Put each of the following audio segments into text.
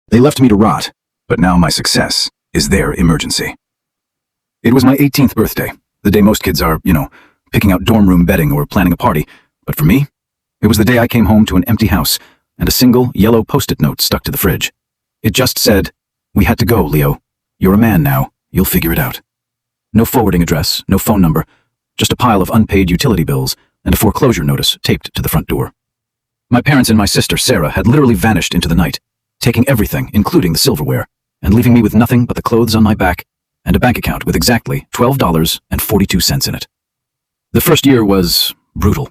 They left me to rot, but now my success is their emergency. It was my 18th birthday, the day most kids are, picking out dorm room bedding or planning a party. But for me, it was the day I came home to an empty house and a single yellow post-it note stuck to the fridge. It just said, "We had to go, Leo. You're a man now. You'll figure it out." No forwarding address, no phone number, just a pile of unpaid utility bills and a foreclosure notice taped to the front door. My parents and my sister, Sarah, had literally vanished into the night, taking everything, including the silverware, and leaving me with nothing but the clothes on my back and a bank account with exactly $12.42 in it. The first year was brutal.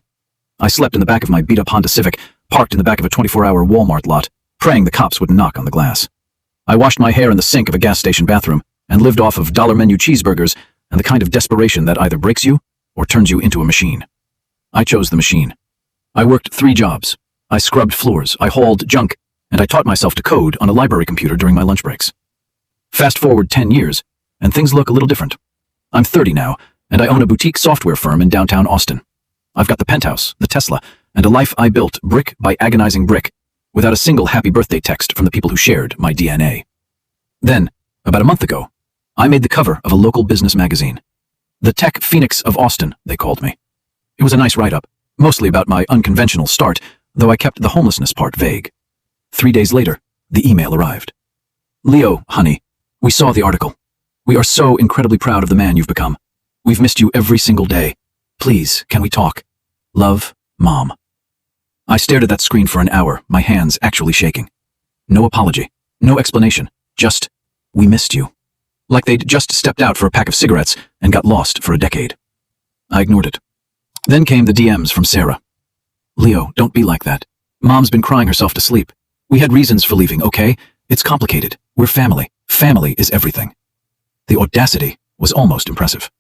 I slept in the back of my beat-up Honda Civic, parked in the back of a 24-hour Walmart lot, praying the cops wouldn't knock on the glass. I washed my hair in the sink of a gas station bathroom and lived off of dollar menu cheeseburgers and the kind of desperation that either breaks you or turns you into a machine. I chose the machine. I worked 3 jobs. I scrubbed floors, I hauled junk, and I taught myself to code on a library computer during my lunch breaks. Fast forward 10 years, and things look a little different. I'm 30 now, and I own a boutique software firm in downtown Austin. I've got the penthouse, the Tesla, and a life I built brick by agonizing brick, without a single happy birthday text from the people who shared my DNA. Then, about a month ago, I made the cover of a local business magazine. The Tech Phoenix of Austin, they called me. It was a nice write-up, mostly about my unconventional start, though I kept the homelessness part vague. 3 days later, the email arrived. "Leo, honey, we saw the article. We are so incredibly proud of the man you've become. We've missed you every single day. Please, can we talk? Love, Mom." I stared at that screen for an hour, my hands actually shaking. No apology, no explanation, just, "We missed you." Like they'd just stepped out for a pack of cigarettes and got lost for a decade. I ignored it. Then came the DMs from Sarah. "Leo, don't be like that. Mom's been crying herself to sleep. We had reasons for leaving, okay? It's complicated. We're family. Family is everything." The audacity was almost impressive.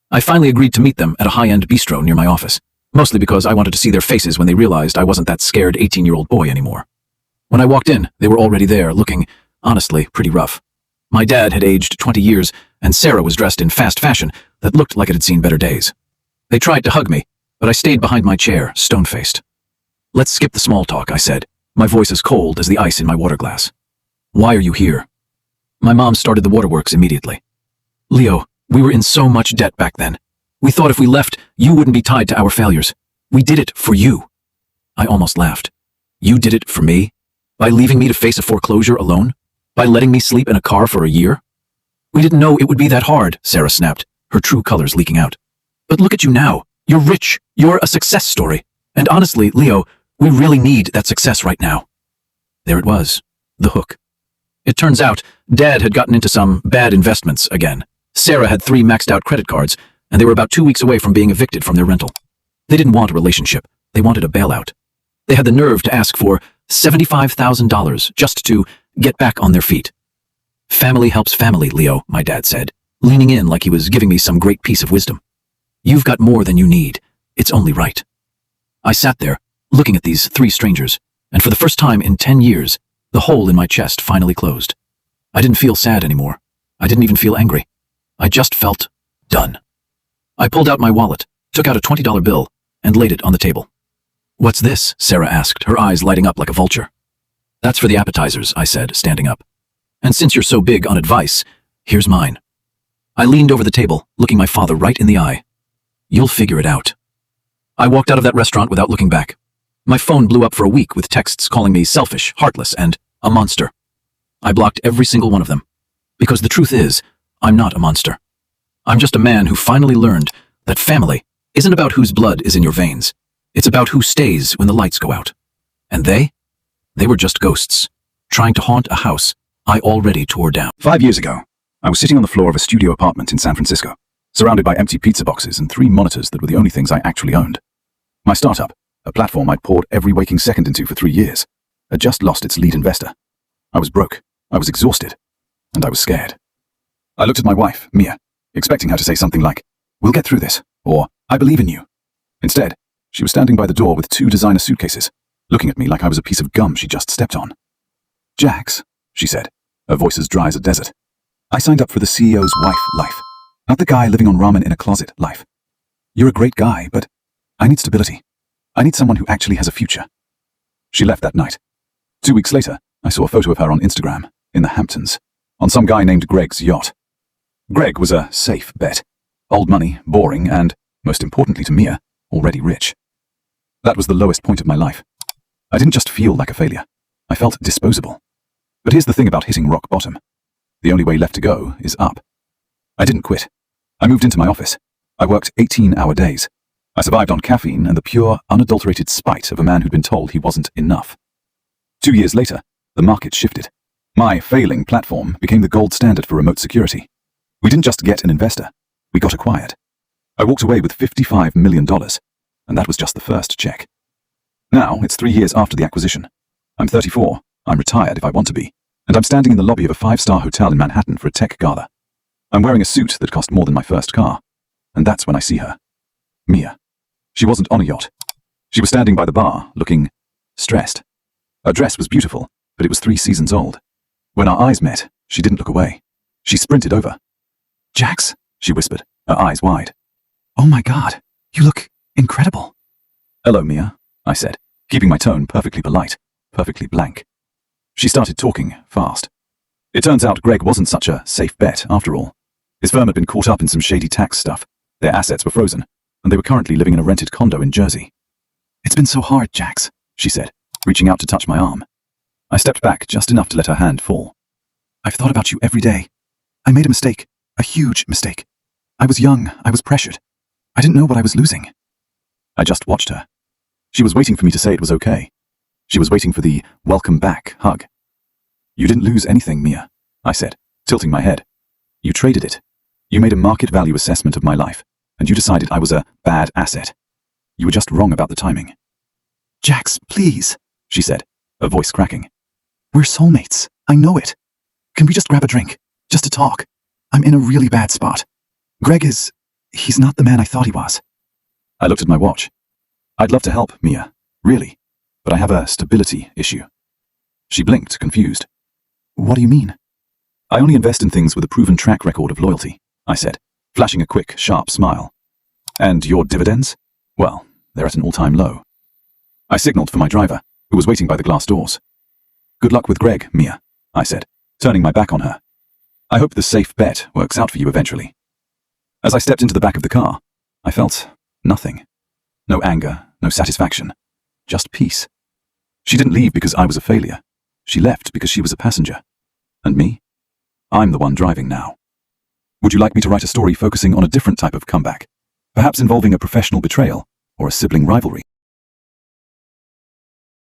I finally agreed to meet them at a high-end bistro near my office, mostly because I wanted to see their faces when they realized I wasn't that scared 18-year-old boy anymore. When I walked in, they were already there, looking, honestly, pretty rough. My dad had aged 20 years, and Sarah was dressed in fast fashion that looked like it had seen better days. They tried to hug me, but I stayed behind my chair, stone-faced. "Let's skip the small talk," I said, my voice as cold as the ice in my water glass. "Why are you here?" My mom started the waterworks immediately. "Leo, we were in so much debt back then. We thought if we left, you wouldn't be tied to our failures. We did it for you." I almost laughed. "You did it for me? By leaving me to face a foreclosure alone? By letting me sleep in a car for a year?" "We didn't know it would be that hard," Sarah snapped, her true colors leaking out. "But look at you now. You're rich. You're a success story. And honestly, Leo, we really need that success right now." There it was, the hook. It turns out, Dad had gotten into some bad investments again. Sarah had 3 maxed-out credit cards, and they were about 2 weeks away from being evicted from their rental. They didn't want a relationship. They wanted a bailout. They had the nerve to ask for $75,000 just to get back on their feet. "Family helps family, Leo," my dad said, leaning in like he was giving me some great piece of wisdom. "You've got more than you need. It's only right." I sat there, looking at these 3 strangers, and for the first time in 10 years, the hole in my chest finally closed. I didn't feel sad anymore. I didn't even feel angry. I just felt done. I pulled out my wallet, took out a $20 bill, and laid it on the table. "What's this?" Sarah asked, her eyes lighting up like a vulture. "That's for the appetizers," I said, standing up. "And since you're so big on advice, here's mine." I leaned over the table, looking my father right in the eye. "You'll figure it out." I walked out of that restaurant without looking back. My phone blew up for a week with texts calling me selfish, heartless, and a monster. I blocked every single one of them. Because the truth is, I'm not a monster. I'm just a man who finally learned that family isn't about whose blood is in your veins. It's about who stays when the lights go out. And they were just ghosts, trying to haunt a house I already tore down. 5 years ago, I was sitting on the floor of a studio apartment in San Francisco, surrounded by empty pizza boxes and 3 monitors that were the only things I actually owned. My startup, a platform I'd poured every waking second into for 3 years, had just lost its lead investor. I was broke, I was exhausted, and I was scared. I looked at my wife, Mia, expecting her to say something like, "We'll get through this," or "I believe in you." Instead, she was standing by the door with 2 designer suitcases, looking at me like I was a piece of gum she just stepped on. "Jax," she said, her voice as dry as a desert, "I signed up for the CEO's wife life, not the guy living on ramen in a closet life. You're a great guy, but I need stability. I need someone who actually has a future." She left that night. 2 weeks later, I saw a photo of her on Instagram, in the Hamptons, on some guy named Greg's yacht. Greg was a safe bet. Old money, boring, and, most importantly to Mia, already rich. That was the lowest point of my life. I didn't just feel like a failure. I felt disposable. But here's the thing about hitting rock bottom. The only way left to go is up. I didn't quit. I moved into my office. I worked 18-hour days. I survived on caffeine and the pure, unadulterated spite of a man who'd been told he wasn't enough. 2 years later, the market shifted. My failing platform became the gold standard for remote security. We didn't just get an investor. We got acquired. I walked away with $55 million, and that was just the first check. Now, it's 3 years after the acquisition. I'm 34, I'm retired if I want to be, and I'm standing in the lobby of a 5-star hotel in Manhattan for a tech gala. I'm wearing a suit that cost more than my first car, and that's when I see her. Mia. She wasn't on a yacht. She was standing by the bar, looking stressed. Her dress was beautiful, but it was 3 seasons old. When our eyes met, she didn't look away. She sprinted over. "Jax," she whispered, her eyes wide. "Oh my God, you look incredible." "Hello, Mia," I said, keeping my tone perfectly polite, perfectly blank. She started talking fast. It turns out Greg wasn't such a safe bet after all. His firm had been caught up in some shady tax stuff. Their assets were frozen, and they were currently living in a rented condo in Jersey. "It's been so hard, Jax," she said, reaching out to touch my arm. I stepped back just enough to let her hand fall. "I've thought about you every day. I made a mistake, a huge mistake. I was young, I was pressured. I didn't know what I was losing." I just watched her. She was waiting for me to say it was okay. She was waiting for the welcome back hug. "You didn't lose anything, Mia," I said, tilting my head. "You traded it. You made a market value assessment of my life, and you decided I was a bad asset. You were just wrong about the timing." "Jax, please," she said, her voice cracking. "We're soulmates. I know it. Can we just grab a drink? Just to talk? I'm in a really bad spot. Greg he's not the man I thought he was." I looked at my watch. "I'd love to help, Mia, really, but I have a stability issue." She blinked, confused. "What do you mean?" "I only invest in things with a proven track record of loyalty," I said, flashing a quick, sharp smile. "And your dividends? Well, they're at an all-time low." I signaled for my driver, who was waiting by the glass doors. "Good luck with Greg, Mia," I said, turning my back on her. "I hope the safe bet works out for you eventually." As I stepped into the back of the car, I felt nothing. No anger, no satisfaction, just peace. She didn't leave because I was a failure. She left because she was a passenger. And me? I'm the one driving now. Would you like me to write a story focusing on a different type of comeback? Perhaps involving a professional betrayal or a sibling rivalry?